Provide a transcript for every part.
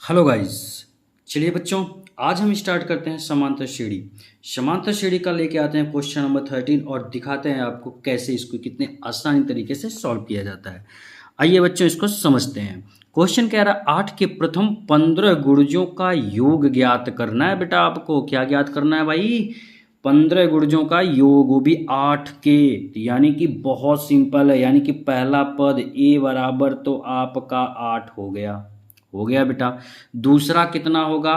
Hello guys. चलिए बच्चों, आज हम स्टार्ट करते हैं समांतर श्रेणी। समांतर श्रेणी का लेके आते हैं क्वेश्चन नंबर 13 और दिखाते हैं आपको कैसे इसको कितने आसानी तरीके से सॉल्व किया जाता है। आइए बच्चों इसको समझते हैं। क्वेश्चन कह रहा है 8 के प्रथम 15 गुणजों का योग ज्ञात करना है। बेटा आपको क्या ज्ञात करना है भाई? 15 गुणजों का योग, वो भी 8 के। यानी कि बहुत सिंपल है, यानी कि पहला पद a बराबर तो आपका 8 हो गया बेटा। दूसरा कितना होगा?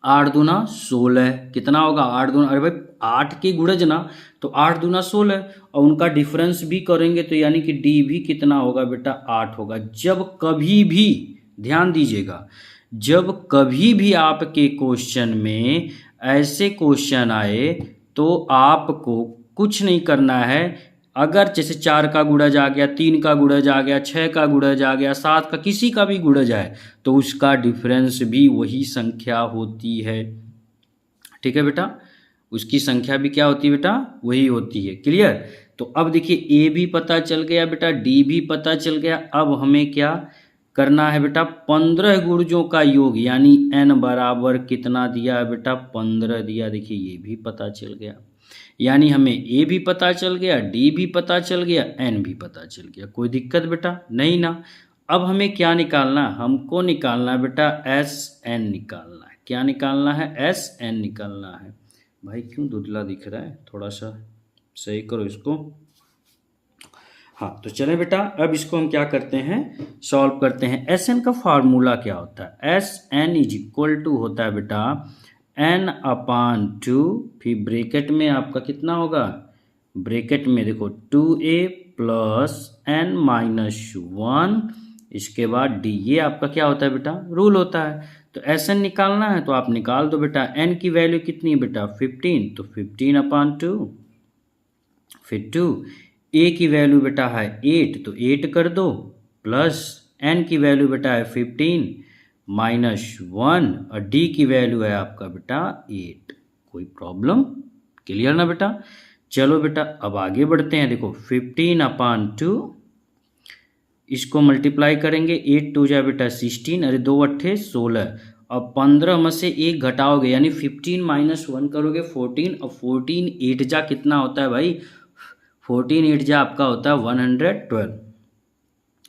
8 दूना 16। कितना होगा? 8 दूना, अरे भाई 8 के गुणज ना, तो 8 दूना 16 और उनका डिफरेंस भी करेंगे तो यानी कि डी भी कितना होगा बेटा? 8 होगा। जब कभी भी, ध्यान दीजिएगा, जब कभी भी आपके क्वेश्चन में ऐसे क्वेश्चन आए तो आपको कुछ नहीं करना है। अगर जैसे 4 का गुणज आ गया, 3 का गुणज आ गया, 6 का गुणज आ गया, 7 का, किसी का भी गुणज आए तो उसका डिफरेंस भी वही संख्या होती है। ठीक है बेटा, उसकी संख्या भी क्या होती है बेटा? वही होती है। क्लियर? तो अब देखिए ए भी पता चल गया बेटा, डी भी पता चल गया। अब हमें क्या करना है बेटा? 15 गुणजों का योग, यानी n बराबर कितना दिया है बेटा? 15 दिया। देखिए ये भी पता चल गया, यानी हमें ए भी पता चल गया, डी भी पता चल गया, एन भी पता चल गया। कोई दिक्कत बेटा नहीं ना? अब हमें क्या निकालना? हमको निकालना है बेटा एस एन निकालना है। क्या निकालना है? एस एन निकालना है। भाई क्यों धुंधला दिख रहा है? थोड़ा सा सही करो इसको। हाँ तो चलें बेटा, अब इसको हम क्या करते हैं? सॉल्व करते हैं। एस एन का फार्मूला क्या होता है? S N is equal to होता है बेटा n अपान 2, फिर ब्रैकेट में आपका कितना होगा? ब्रैकेट में देखो 2a प्लस n माइनस 1, इसके बाद डी। ये आपका क्या होता है बेटा? रूल होता है। तो एस एन निकालना है तो आप निकाल दो बेटा। n की वैल्यू कितनी है बेटा? 15, तो 15 अपान 2, फिर 2। a की वैल्यू बेटा है 8, तो 8 कर दो, प्लस n की वैल्यू बेटा है 15 माइनस 1 और डी की वैल्यू है आपका बेटा 8। कोई प्रॉब्लम? क्लियर ना बेटा? चलो बेटा अब आगे बढ़ते हैं। देखो 15 अपान 2, इसको मल्टीप्लाई करेंगे, 8 टू जाए बेटा 16, अरे 2 अट्ठे 16। अब 15 में से 1 घटाओगे, यानी 15 माइनस 1 करोगे 14, और 14 8 जा कितना होता है भाई? 14 8 जा आपका होता है 112,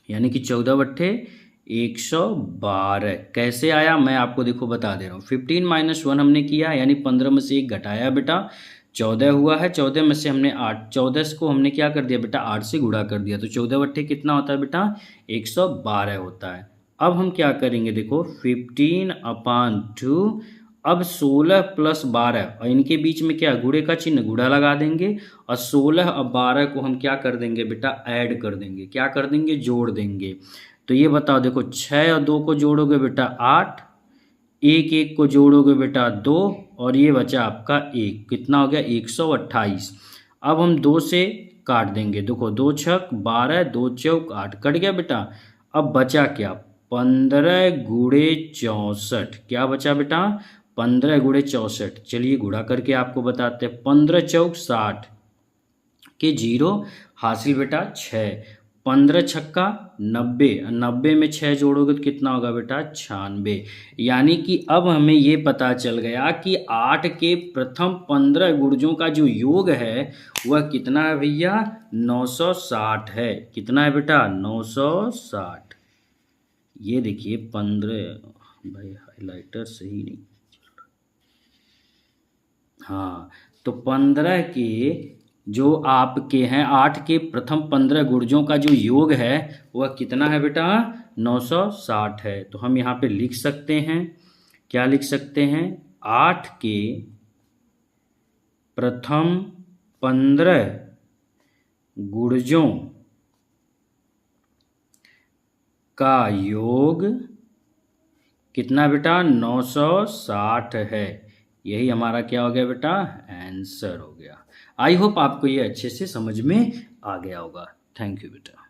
यानी कि 14 बट्ठे 112। कैसे आया मैं आपको देखो बता दे रहा हूँ। 15 माइनस 1 हमने किया, यानी 15 में से 1 घटाया बेटा, 14 हुआ है। 14 में से हमने 8, 14 को हमने क्या कर दिया बेटा? 8 से गुणा कर दिया, तो 14 बट्ठे कितना होता है बेटा? 112 होता है। अब हम क्या करेंगे? देखो 15 अपान 2, अब 16 प्लस 12 और इनके बीच में क्या? गुणे का चिन्ह, गुणा लगा देंगे, और 16 और 12 को हम क्या कर देंगे बेटा? ऐड कर देंगे। क्या कर देंगे? जोड़ देंगे। तो ये बताओ, देखो 6 और 2 को जोड़ोगे बेटा 8, 1 1 को जोड़ोगे बेटा 2, और ये बचा आपका 1, कितना हो गया? 128। अब हम 2 से काट देंगे। देखो 2 छक 12, 2 चौक 8, कट गया बेटा। अब बचा क्या? 15 गुणे 64। क्या बचा बेटा? 15 गुणे 64। चलिए गुणा करके आपको बताते हैं। 15 चौक 60 के 0 हासिल बेटा 6, 15 छक्का 90, 90 में 6 जोड़ोगे तो कितना होगा बेटा? 96। यानी कि अब हमें ये पता चल गया कि 8 के प्रथम 15 गुणजों का जो योग है वह कितना है भैया? 960 है। कितना है बेटा? 960। ये देखिए 15, भाई हाइलाइटर सही नहीं, हाँ तो 15 के जो आपके हैं 8 के प्रथम 15 गुणजों का जो योग है वह कितना है बेटा? 960 है। तो हम यहाँ पे लिख सकते हैं, क्या लिख सकते हैं? 8 के प्रथम 15 गुणजों का योग कितना बेटा? 960 है। यही हमारा क्या हो गया बेटा? आंसर हो गया। आई होप आपको ये अच्छे से समझ में आ गया होगा। थैंक यू बेटा।